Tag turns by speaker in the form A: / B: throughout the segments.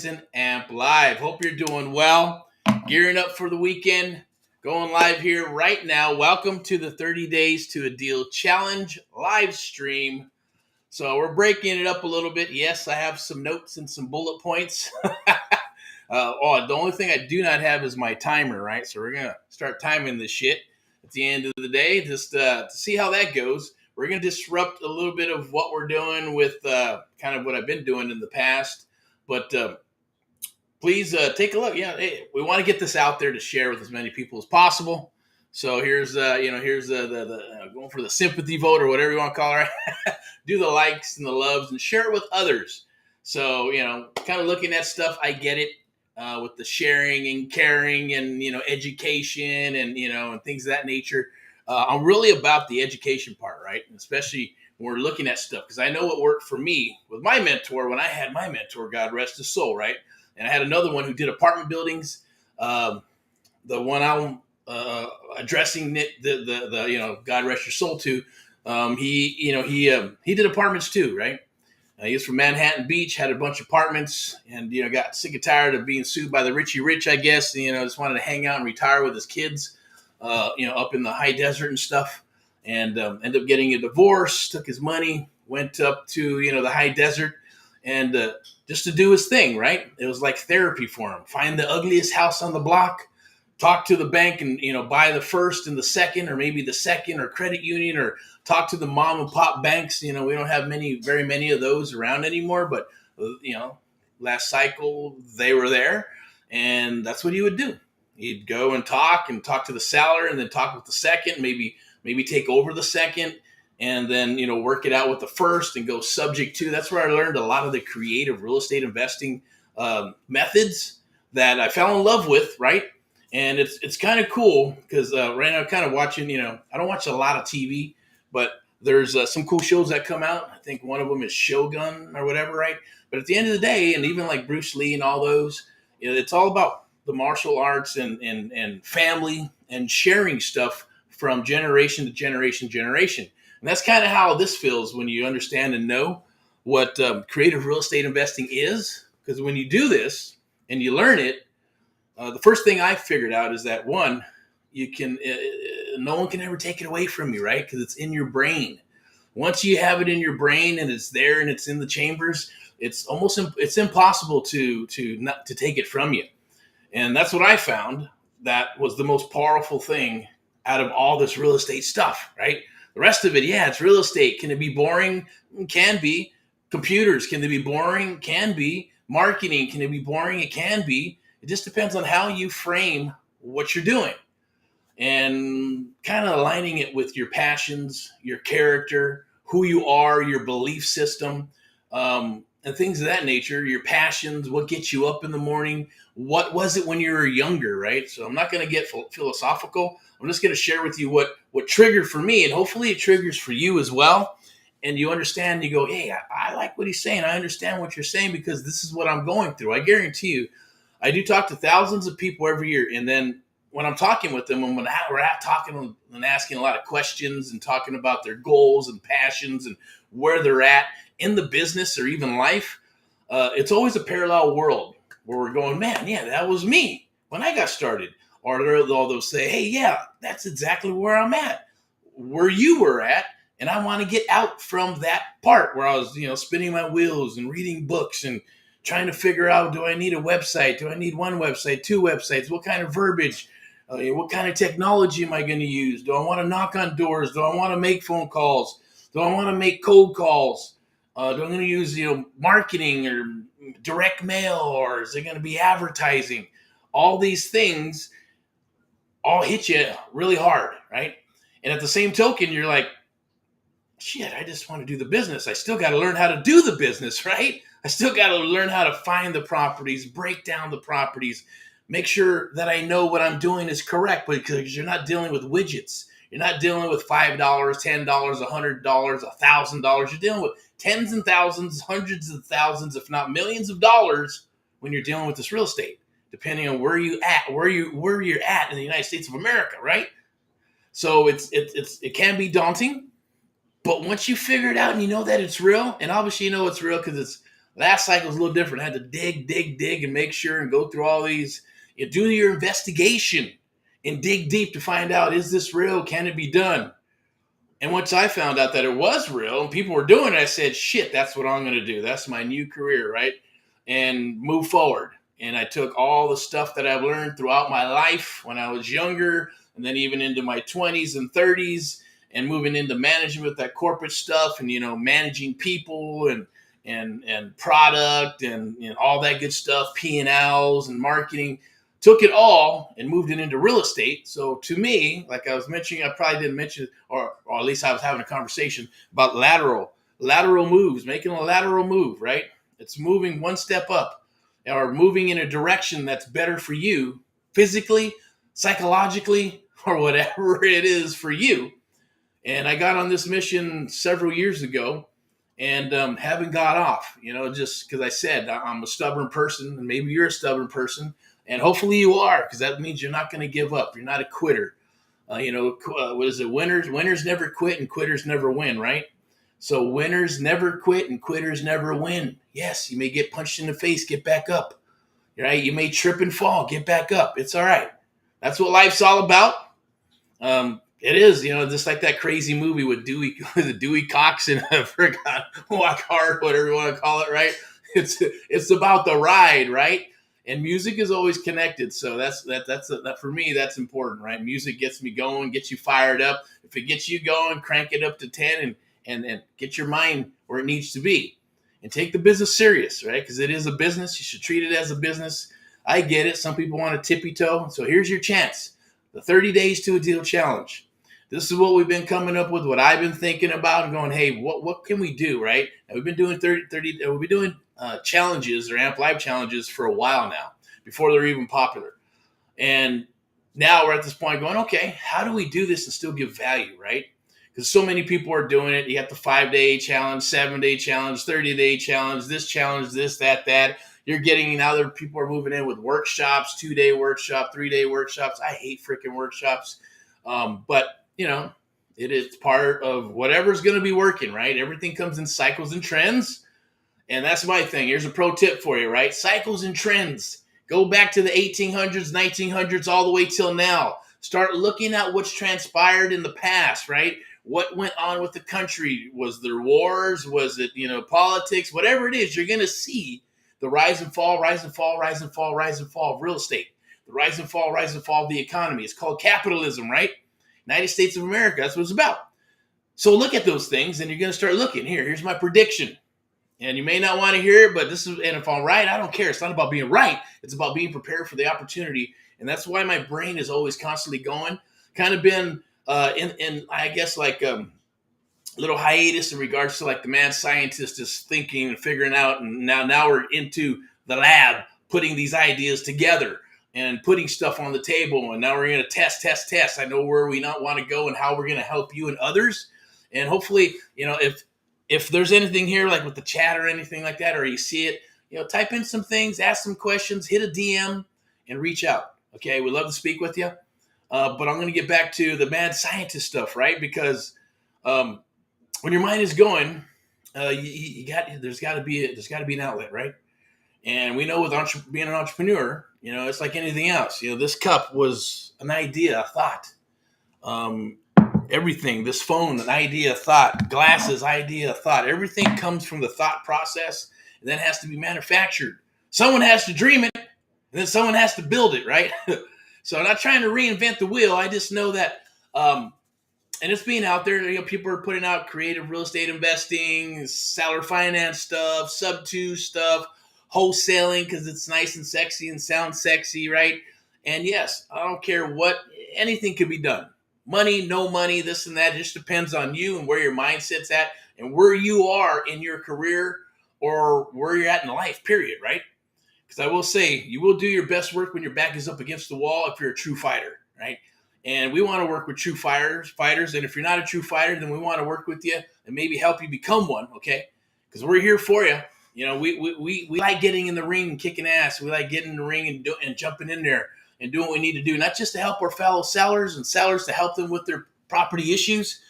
A: And Amp Live. Hope you're doing well. Gearing up for the weekend. Going live here right now. Welcome to the 30 Days to a Deal Challenge live stream. So we're breaking it up a little bit. Yes, I have some notes and some bullet points. The only thing I do not have is my timer, right? So we're going to start timing this shit at the end of the day just to see how that goes. We're going to disrupt a little bit of what we're doing with kind of what I've been doing in the past. But please take a look. Yeah, hey, we want to get this out there to share with as many people as possible. So here's the going for the sympathy vote or whatever you want to call it. Right? Do the likes and the loves and share it with others. So kind of looking at stuff, I get it with the sharing and caring and education and and things of that nature. I'm really about the education part, right? Especially when we're looking at stuff because I know what worked for me with my mentor when I had my mentor, God rest his soul, right? And I had another one who did apartment buildings. The one I'm addressing the God rest your soul to. He did apartments too, right? He was from Manhattan Beach, had a bunch of apartments, and got sick and tired of being sued by the Richie Rich, I guess. And, just wanted to hang out and retire with his kids, up in the high desert and stuff. And ended up getting a divorce. Took his money, went up to the high desert, and just to do his thing, right? It was like therapy for him. Find the ugliest house on the block, talk to the bank and, buy the first and the second, or maybe the second, or credit union, or talk to the mom and pop banks. We don't have very many of those around anymore, but, last cycle they were there, and that's what he would do. He'd go and talk to the seller and then talk with the second, maybe take over the second, and then, work it out with the first and go subject to. That's where I learned a lot of the creative real estate investing methods that I fell in love with, right? And it's kind of cool because right now I'm kind of watching, I don't watch a lot of TV, but there's some cool shows that come out. I think one of them is Shogun or whatever, right? But at the end of the day, and even like Bruce Lee and all those, it's all about the martial arts and family and sharing stuff from generation to generation. And that's kind of how this feels when you understand and know what creative real estate investing is. Because when you do this and you learn it, the first thing I figured out is that one, you can no one can ever take it away from you, right? Because it's in your brain. Once you have it in your brain and it's there and it's in the chambers, it's impossible to take it from you. And that's what I found. That was the most powerful thing out of all this real estate stuff, right? The rest of it, yeah, it's real estate. Can it be boring? Can be. Computers, can they be boring? Can be. Marketing, can it be boring? It can be. It just depends on how you frame what you're doing and kind of aligning it with your passions, your character, who you are, your belief system, and things of that nature, your passions, what gets you up in the morning, what was it when you were younger, right? So I'm not going to get philosophical. I'm just going to share with you what triggered for me, and hopefully it triggers for you as well. And you understand, you go, hey, I like what he's saying. I understand what you're saying because this is what I'm going through. I guarantee you, I do talk to thousands of people every year. And then when I'm talking with them, and when we're out talking and asking a lot of questions and talking about their goals and passions and where they're at in the business or even life, it's always a parallel world where we're going, man, yeah, that was me when I got started. Or they'll say, hey, yeah, that's exactly where I'm at, where you were at. And I want to get out from that part where I was, spinning my wheels and reading books and trying to figure out, do I need a website? Do I need one website, two websites? What kind of verbiage? What kind of technology am I going to use? Do I want to knock on doors? Do I want to make phone calls? Do I want to make cold calls? Do I going to use, marketing or direct mail, or is it going to be advertising? All these things all hit you really hard, right? And at the same token, you're like, shit, I just want to do the business. I still got to learn how to do the business, right? I still got to learn how to find the properties, break down the properties, make sure that I know what I'm doing is correct, because you're not dealing with widgets. You're not dealing with $5, $10, $100, $1,000. You're dealing with tens and thousands, hundreds of thousands, if not millions of dollars when you're dealing with this real estate, depending on where you're at in the United States of America, right? So it can be daunting. But once you figure it out and you know that it's real, and obviously you know it's real because it's Last cycle was a little different. I had to dig, and make sure and go through all these. You do your investigation and dig deep to find out, is this real? Can it be done? And once I found out that it was real and people were doing it, I said, shit, that's what I'm going to do. That's my new career, right? And move forward. And I took all the stuff that I've learned throughout my life when I was younger, and then even into my 20s and 30s, and moving into management, that corporate stuff, and managing people and product and all that good stuff, P&Ls and marketing. Took it all and moved it into real estate. So to me, like I was mentioning, I probably didn't mention, or at least I was having a conversation about lateral moves, making a lateral move, right? It's moving one step up or moving in a direction that's better for you physically, psychologically, or whatever it is for you. And I got on this mission several years ago and haven't got off, just because I said I'm a stubborn person, and maybe you're a stubborn person. And hopefully you are, because that means you're not going to give up. You're not a quitter. What is it? Winners never quit and quitters never win, right? So winners never quit and quitters never win. Yes, you may get punched in the face, get back up. Right? You may trip and fall, get back up. It's all right. That's what life's all about. It is, just like that crazy movie with Dewey Cox and I forgot, Walk Hard, whatever you want to call it, right? It's about the ride, right? And music is always connected. So that's for me, that's important, right? Music gets me going, gets you fired up. If it gets you going, crank it up to 10 and get your mind where it needs to be. And take the business serious, right? Because it is a business. You should treat it as a business. I get it. Some people want to tippy toe. So here's your chance. The 30 days to a deal challenge. This is what we've been coming up with, what I've been thinking about and going, hey, what can we do, right? And we've been doing we've been doing challenges or Amp Live challenges for a while now, before they're even popular. And now we're at this point going, okay, how do we do this and still give value, right? Because so many people are doing it. You have the 5-day challenge, 7-day challenge, 30-day challenge, this, that. You're getting, now that people are moving in with workshops, 2-day workshop, 3-day workshops. I hate freaking workshops. But it is part of whatever's going to be working, right? Everything comes in cycles and trends. And that's my thing. Here's a pro tip for you, right? Cycles and trends. Go back to the 1800s, 1900s, all the way till now. Start looking at what's transpired in the past, right? What went on with the country? Was there wars? Was it, politics? Whatever it is, you're going to see the rise and fall, rise and fall, rise and fall, rise and fall of real estate. The rise and fall of the economy. It's called capitalism, right? United States of America, that's what it's about. So look at those things, and you're going to start looking. Here's my prediction. And you may not want to hear it, but and if I'm right, I don't care. It's not about being right. It's about being prepared for the opportunity. And that's why my brain is always constantly going. Kind of been in I guess, like a little hiatus in regards to like the mad scientist is thinking and figuring out. And now we're into the lab, putting these ideas together and putting stuff on the table. And now we're going to test. I know where we not want to go and how we're going to help you and others. And hopefully, if there's anything here, like with the chat or anything like that, or you see it, type in some things, ask some questions, hit a DM and reach out. Okay. We'd love to speak with you. But I'm going to get back to the mad scientist stuff, right? Because when your mind is going, there's got to be an outlet, right? And we know with being an entrepreneur, it's like anything else. This cup was an idea, a thought. Everything, this phone, an idea, a thought. Glasses, idea, a thought. Everything comes from the thought process and then has to be manufactured. Someone has to dream it, and then someone has to build it, right? So I'm not trying to reinvent the wheel. I just know that, and it's being out there. People are putting out creative real estate investing, seller finance stuff, sub-2 stuff, wholesaling because it's nice and sexy and sounds sexy, right? And yes, I don't care what, anything could be done. Money, no money, this and that. It just depends on you and where your mindset's at and where you are in your career or where you're at in life, period, right? Because I will say, you will do your best work when your back is up against the wall if you're a true fighter, right? And we want to work with true fighters. And if you're not a true fighter, then we want to work with you and maybe help you become one, okay? Because we're here for you. We like getting in the ring and kicking ass. We like getting in the ring and jumping in there and doing what we need to do, not just to help our fellow sellers to help them with their property issues,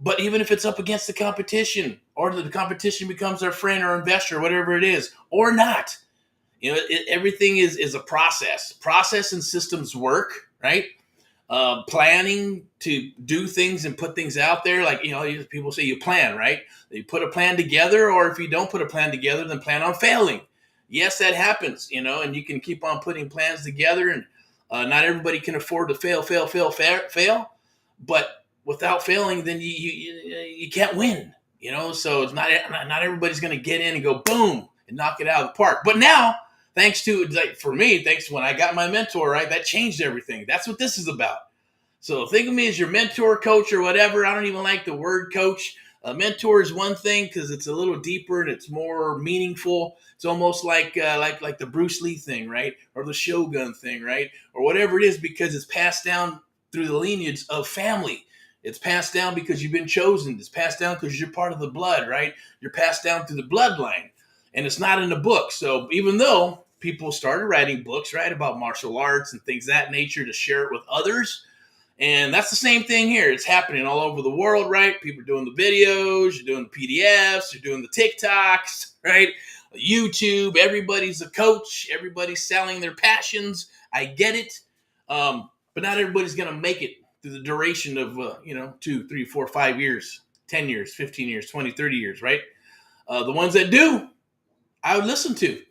A: but even if it's up against the competition, or the competition becomes our friend or investor, whatever it is, or not. Everything is a process. Process and systems work, right? Planning to do things and put things out there. Like, people say you plan, right? You put a plan together, or if you don't put a plan together, then plan on failing. Yes, that happens, and you can keep on putting plans together, and not everybody can afford to fail. But without failing, then you can't win, so it's not everybody's going to get in and go boom and knock it out of the park. But now, thanks to when I got my mentor, right, that changed everything. That's what this is about. So think of me as your mentor, coach, or whatever. I don't even like the word coach. A mentor is one thing because it's a little deeper and it's more meaningful. It's almost like the Bruce Lee thing, right, or the Shogun thing, right, or whatever it is, because it's passed down through the lineage of family. It's passed down because you've been chosen. It's passed down because you're part of the blood, right? You're passed down through the bloodline, and it's not in the book. So even though people started writing books, right, about martial arts and things of that nature to share it with others, and that's the same thing here. It's happening all over the world, right? People are doing the videos, you're doing the PDFs, you're doing the TikToks, right? YouTube, everybody's a coach, everybody's selling their passions. I get it. But not everybody's going to make it through the duration of, 2, 3, 4, 5 years, 10 years, 15 years, 20, 30 years, right? The ones that do, I would listen to.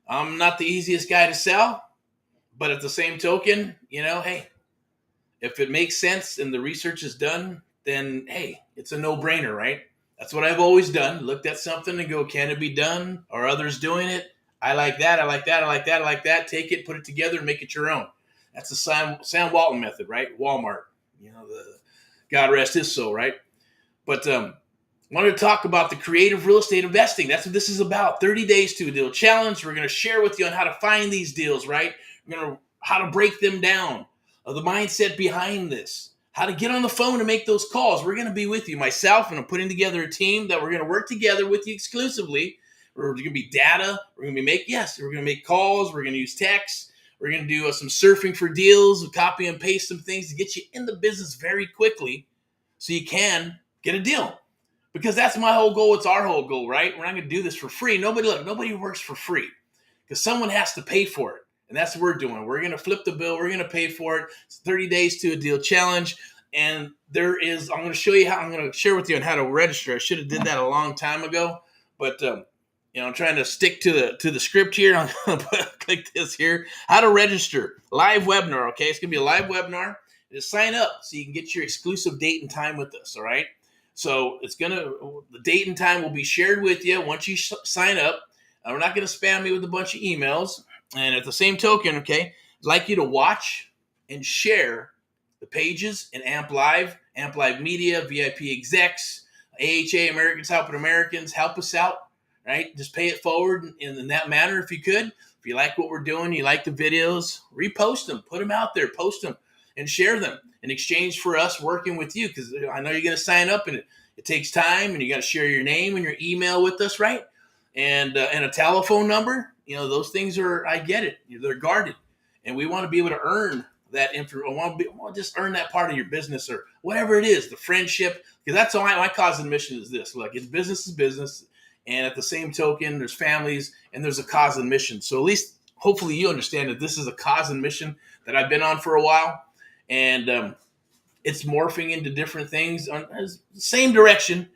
A: I'm not the easiest guy to sell, but at the same token, hey, if it makes sense and the research is done, then, hey, it's a no-brainer, right? That's what I've always done. Looked at something and go, can it be done? Are others doing it? I like that. I like that. I like that. I like that. Take it, put it together, and make it your own. That's the Sam Walton method, right? Walmart. God rest his soul, right? But I wanted to talk about the creative real estate investing. That's what this is about. 30 days to a deal challenge. We're going to share with you on how to find these deals, right? We're going to how to break them down. The mindset behind this, how to get on the phone and make those calls. We're going to be with you, myself, and I'm putting together a team that we're going to work together with you exclusively. We're going to be data. We're going to make calls. We're going to use text. We're going to do some surfing for deals, copy and paste some things to get you in the business very quickly so you can get a deal. Because that's my whole goal. It's our whole goal, right? We're not going to do this for free. Nobody works for free because someone has to pay for it. And that's what we're doing. We're going to flip the bill. We're going to pay for it. It's 30 days to a deal challenge. And I'm going to show you I'm going to share with you on how to register. I should have did that a long time ago, but I'm trying to stick to the script here. I'm going to click this here. How to register. Live webinar, okay? It's going to be a live webinar. Just sign up so you can get your exclusive date and time with us, all right? So the date and time will be shared with you once you sign up. We're not going to spam you with a bunch of emails. And at the same token, okay, I'd like you to watch and share the pages in AMP Live Media, VIPeXecs, AHA, Americans Helping Americans. Help us out, right? Just pay it forward in that manner if you could. If you like what we're doing, you like the videos, repost them, put them out there, post them, and share them in exchange for us working with you, because I know you're going to sign up, and it takes time, and you got to share your name and your email with us, right? And a telephone number. Those things I get it. They're guarded. And we want to be able to earn that information. I want to just earn that part of your business or whatever it is, the friendship. Because that's all my cause and mission is this. Look, it's business is business. And at the same token, there's families and there's a cause and mission. So at least, hopefully you understand that this is a cause and mission that I've been on for a while. And it's morphing into different things on the same direction.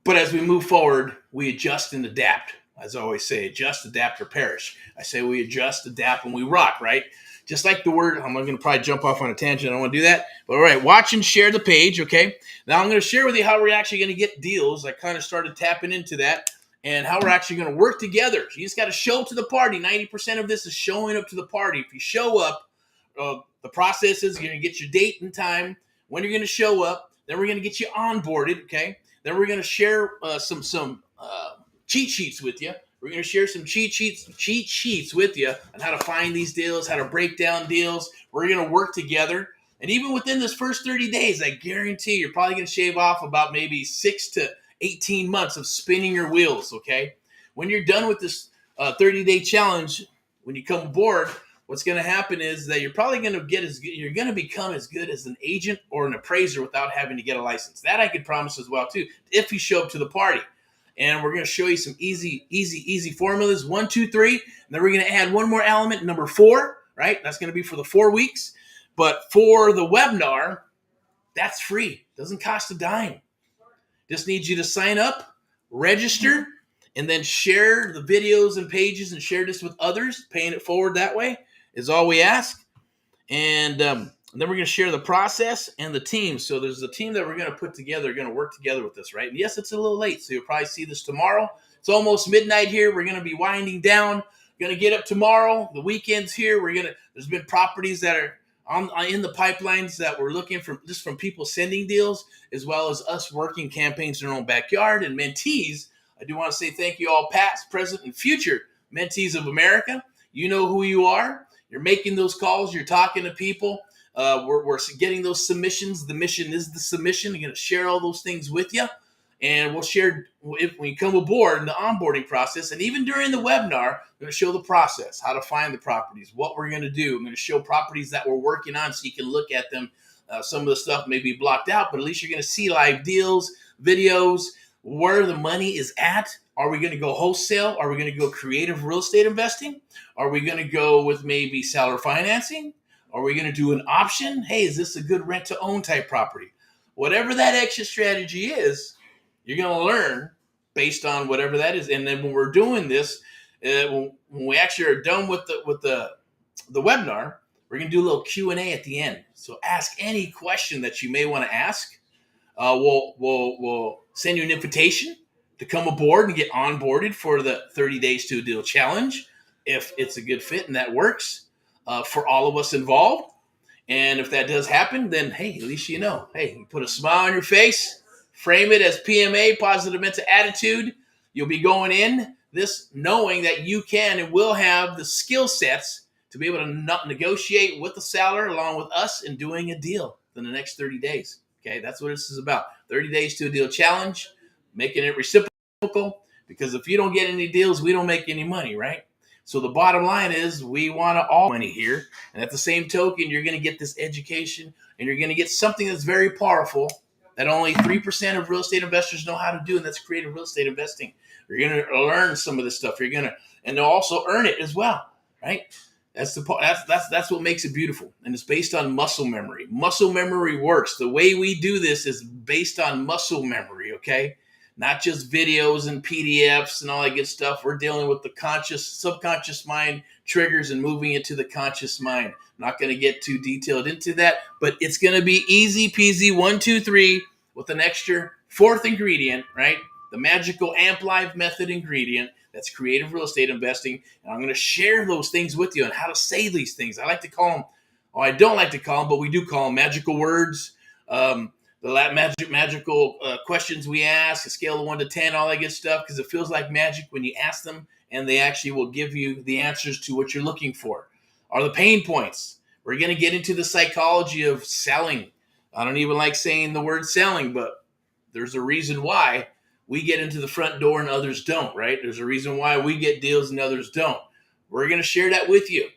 A: But as we move forward, we adjust and adapt. As I always say, adjust, adapt, or perish. I say we adjust, adapt, and we rock, right? Just like the word, I'm going to probably jump off on a tangent. I don't want to do that. But all right, watch and share the page, okay? Now I'm going to share with you how we're actually going to get deals. I kind of started tapping into that and how we're actually going to work together. So you just got to show up to the party. 90% of this is showing up to the party. If you show up, the process is you're going to get your date and time, when you're going to show up. Then we're going to get you onboarded, okay? Then we're going to share some cheat sheets with you. We're going to share some cheat sheets with you on how to find these deals, how to break down deals. We're going to work together. And even within this first 30 days, I guarantee you're probably going to shave off about maybe 6 to 18 months of spinning your wheels, okay? When you're done with this 30-day challenge, when you come aboard, what's going to happen is that you're probably going to you're going to become as good as an agent or an appraiser without having to get a license. That I could promise as well too, if you show up to the party. And we're going to show you some easy formulas, 1, 2, 3. And then we're going to add one more element, number 4, right? That's going to be for the 4 weeks. But for the webinar, that's free. Doesn't cost a dime. Just need you to sign up, register, and then share the videos and pages and share this with others. Paying it forward that way is all we ask. And then we're going to share the process and the team. So there's a team that we're going to put together, going to work together with this, right? And yes, it's a little late, so you'll probably see this tomorrow. It's almost midnight here. We're going to be winding down. Going to get up tomorrow. The weekend's here. There's been properties that are in the pipelines that we're looking for, just from people sending deals, as well as us working campaigns in our own backyard. And mentees, I do want to say thank you all, past, present, and future mentees of America. You know who you are. You're making those calls. You're talking to people. We're getting those submissions. The mission is the submission. I'm going to share all those things with you. And we'll share, when you come aboard in the onboarding process, and even during the webinar, I'm going to show the process, how to find the properties, what we're going to do. I'm going to show properties that we're working on so you can look at them. Some of the stuff may be blocked out, but at least you're going to see live deals, videos, where the money is at. Are we going to go wholesale? Are we going to go creative real estate investing? Are we going to go with maybe seller financing? Are we going to do an option? Hey, is this a good rent to own type property? Whatever that exit strategy is, you're going to learn based on whatever that is. And then when we're doing this, when we actually are done with the webinar, we're going to do a little Q&A at the end. So ask any question that you may want to ask. We'll send you an invitation to come aboard and get onboarded for the 30 Days to a Deal Challenge, if it's a good fit and that works for all of us involved. And if that does happen, then, hey, at least you know. Hey, you put a smile on your face, frame it as PMA, positive mental attitude. You'll be going in this knowing that you can and will have the skill sets to be able to negotiate with the seller along with us in doing a deal in the next 30 days. Okay, that's what this is about. 30 Days to a Deal Challenge, making it reciprocal, because if you don't get any deals, we don't make any money, right? So the bottom line is we want to all money here. And at the same token, you're going to get this education, and you're going to get something that's very powerful that only 3% of real estate investors know how to do, and that's creative real estate investing. You're going to learn some of this stuff. You're going to, and they'll also earn it as well, right? That's what makes it beautiful, and it's based on muscle memory. Muscle memory works. The way we do this is based on muscle memory, okay? Not just videos and PDFs and all that good stuff. We're dealing with the subconscious mind triggers and moving it to the conscious mind. I'm not going to get too detailed into that, but it's going to be easy peasy, 1, 2, 3, with an extra 4th ingredient, right? The magical AMP Live method ingredient. That's creative real estate investing. And I'm going to share those things with you on how to say these things. I like to call them, or I don't like to call them, but we do call them magical words. The magical questions we ask, a scale of 1 to 10, all that good stuff, because it feels like magic when you ask them, and they actually will give you the answers to what you're looking for. Are the pain points. We're going to get into the psychology of selling. I don't even like saying the word selling, but there's a reason why we get into the front door and others don't, right? There's a reason why we get deals and others don't. We're going to share that with you,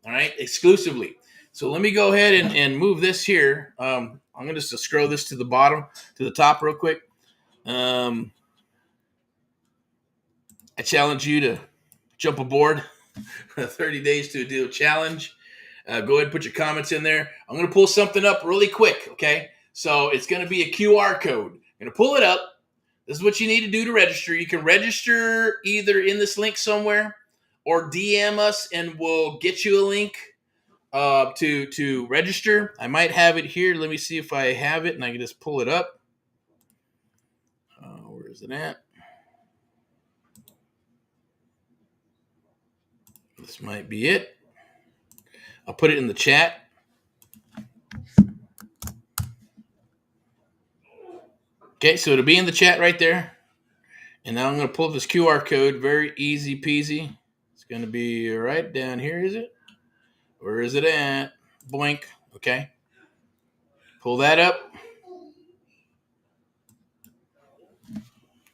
A: all right, exclusively. So let me go ahead and move this here. I'm going to just scroll this to the top real quick. I challenge you to jump aboard the 30 Days to a Deal Challenge. Go ahead and put your comments in there. I'm going to pull something up really quick, okay? So it's going to be a QR code. I'm going to pull it up. This is what you need to do to register. You can register either in this link somewhere or DM us, and we'll get you a link to register. I might have it here. Let me see if I have it, and I can just pull it up. Where is it at? This might be it. I'll put it in the chat. Okay, so it'll be in the chat right there. And now I'm going to pull up this QR code. Very easy peasy. It's going to be right down here, is it? Where is it at? Blink. Okay. Pull that up.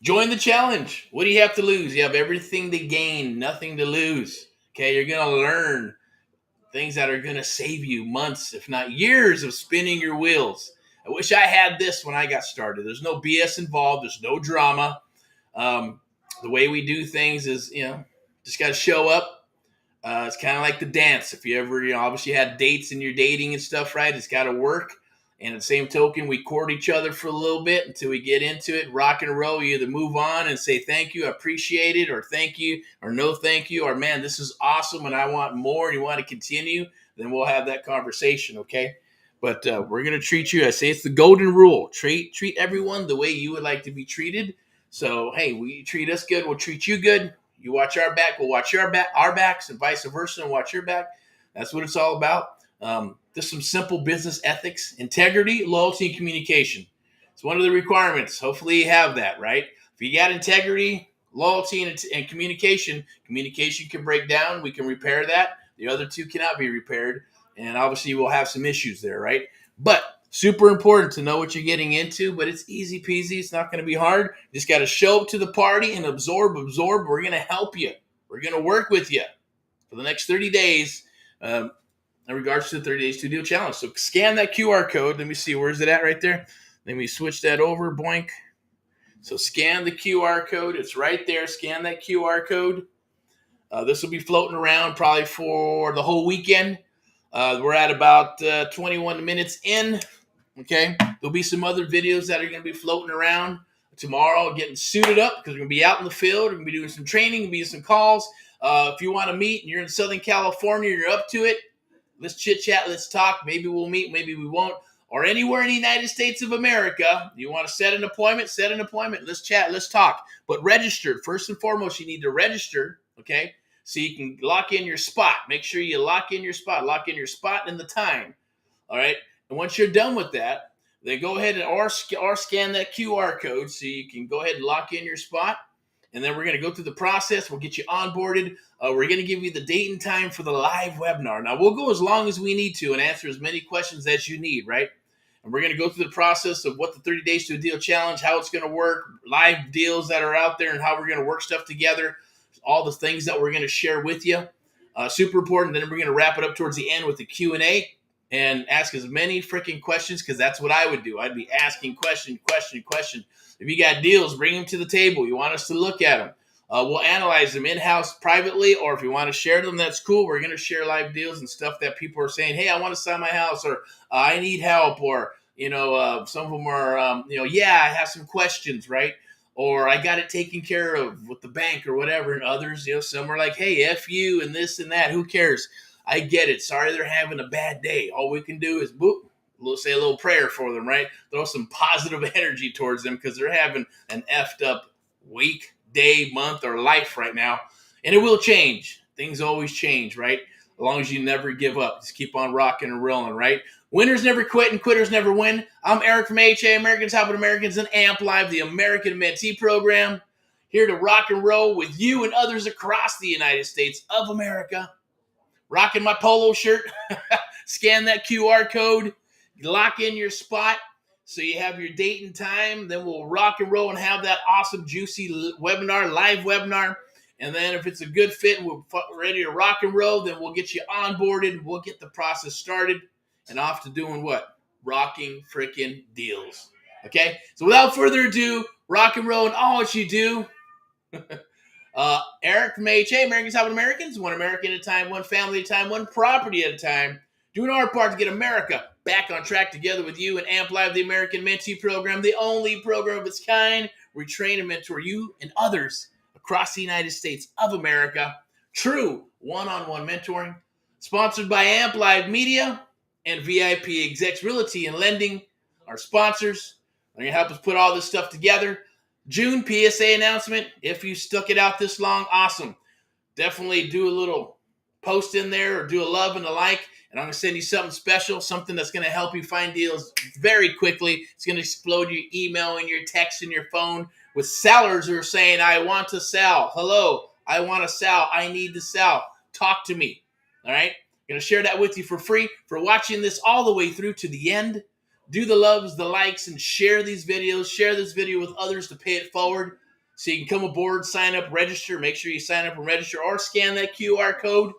A: Join the challenge. What do you have to lose? You have everything to gain, nothing to lose. Okay, you're going to learn things that are going to save you months, if not years, of spinning your wheels. I wish I had this when I got started. There's no BS involved. There's no drama. The way we do things is, just got to show up. It's kind of like the dance. If you ever, obviously had dates in your dating and stuff, right? It's got to work. And at the same token, we court each other for a little bit until we get into it. Rock and roll. You either move on and say thank you, I appreciate it, or thank you, or no thank you, or man, this is awesome and I want more, and you want to continue, then we'll have that conversation, okay? But we're going to treat you, I say it's the golden rule. Treat everyone the way you would like to be treated. So, hey, we treat us good, we'll treat you good. You watch our back, we'll watch our backs, and vice versa, and watch your back. That's what it's all about. There's some simple business ethics: integrity, loyalty, and communication. It's one of the requirements. Hopefully you have that, right? If you got integrity, loyalty, and communication can break down. We can repair that. The other two cannot be repaired. And obviously we'll have some issues there, right? But super important to know what you're getting into, but it's easy peasy. It's not going to be hard. You just got to show up to the party and absorb. We're going to help you. We're going to work with you for the next 30 days. In regards to the 30 Days to Deal Challenge. So scan that QR code. Let me see. Where's it at right there? Let me switch that over. Boink. So scan the QR code. It's right there. Scan that QR code. This will be floating around probably for the whole weekend. We're at about 21 minutes in. Okay. There'll be some other videos that are going to be floating around tomorrow, getting suited up because we're going to be out in the field. We're going to be doing some training. We're going to be doing some calls. If you want to meet and you're in Southern California, you're up to it. Let's chit chat. Let's talk. Maybe we'll meet. Maybe we won't. Or anywhere in the United States of America, you want to set an appointment? Set an appointment. Let's chat. Let's talk. But register. First and foremost, you need to register, okay? So you can lock in your spot. Make sure you lock in your spot. Lock in your spot and the time, all right? And once you're done with that, then go ahead and or scan that QR code so you can go ahead and lock in your spot. And then we're going to go through the process. We'll get you onboarded. We're going to give you the date and time for the live webinar. Now, we'll go as long as we need to and answer as many questions as you need, right? And we're going to go through the process of what the 30 Days to a Deal Challenge, how it's going to work, live deals that are out there, and how we're going to work stuff together, all the things that we're going to share with you. Super important. Then we're going to wrap it up towards the end with the Q&A and ask as many freaking questions, because that's what I would do. I'd be asking question. If you got deals, bring them to the table. You want us to look at them. We'll analyze them in-house privately, or if you want to share them, that's cool. We're going to share live deals and stuff that people are saying, hey, I want to sell my house, or I need help, or, some of them are, I have some questions, right? Or I got it taken care of with the bank or whatever. And others, some are like, hey, F you and this and that. Who cares? I get it. Sorry they're having a bad day. All we can do is we'll say a little prayer for them, right? Throw some positive energy towards them because they're having an effed up week, day, month, or life right now. And it will change. Things always change, right? As long as you never give up. Just keep on rocking and rolling, right? Winners never quit and quitters never win. I'm Erick from AHA, Americans Helping Americans, and AMP Live, the American Mentee program. Here to rock and roll with you and others across the United States of America. Rocking my polo shirt. Scan that QR code. Lock in your spot so you have your date and time. Then we'll rock and roll and have that awesome, juicy webinar, live webinar. And then if it's a good fit and we're ready to rock and roll, then we'll get you onboarded. We'll get the process started and off to doing what? Rocking freaking deals. Okay? So without further ado, rock and roll and all what you do. Erick from AHA, Americans Helping Americans, one American at a time, one family at a time, one property at a time. Doing our part to get America back on track together with you and AMP Live, the American Mentee program, the only program of its kind. We train and mentor you and others across the United States of America. True one-on-one mentoring. Sponsored by AMP Live Media and VIPeXecs Realty and Lending, our sponsors. They're going to help us put all this stuff together. June PSA announcement. If you stuck it out this long, awesome. Definitely do a little post in there or do a love and a like. And I'm going to send you something special, something that's going to help you find deals very quickly. It's going to explode your email and your text and your phone with sellers who are saying, I want to sell. Hello, I want to sell. I need to sell. Talk to me. All right? I'm going to share that with you for free. For watching this all the way through to the end, do the loves, the likes, and share these videos. Share this video with others to pay it forward so you can come aboard, sign up, register. Make sure you sign up and register or scan that QR code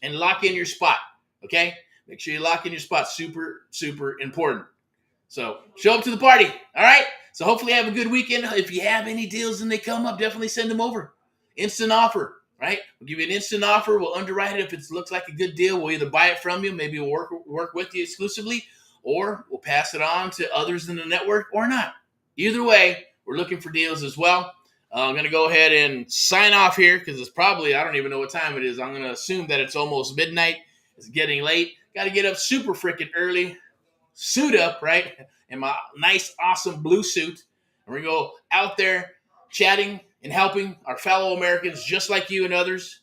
A: and lock in your spot. Okay? Make sure you lock in your spot. Super, super important. So show up to the party. All right? So hopefully have a good weekend. If you have any deals and they come up, definitely send them over. Instant offer, right? We'll give you an instant offer. We'll underwrite it. If it looks like a good deal, we'll either buy it from you, maybe we'll work with you exclusively, or we'll pass it on to others in the network or not. Either way, we're looking for deals as well. I'm going to go ahead and sign off here because it's probably, I don't even know what time it is. I'm going to assume that it's almost midnight. It's getting late. Got to get up super freaking early. Suit up, right? In my nice, awesome blue suit. And we're going to go out there chatting and helping our fellow Americans just like you and others.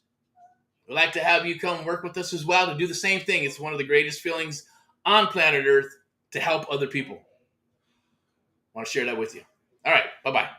A: We'd like to have you come work with us as well to do the same thing. It's one of the greatest feelings on planet Earth to help other people. I want to share that with you. All right. Bye-bye.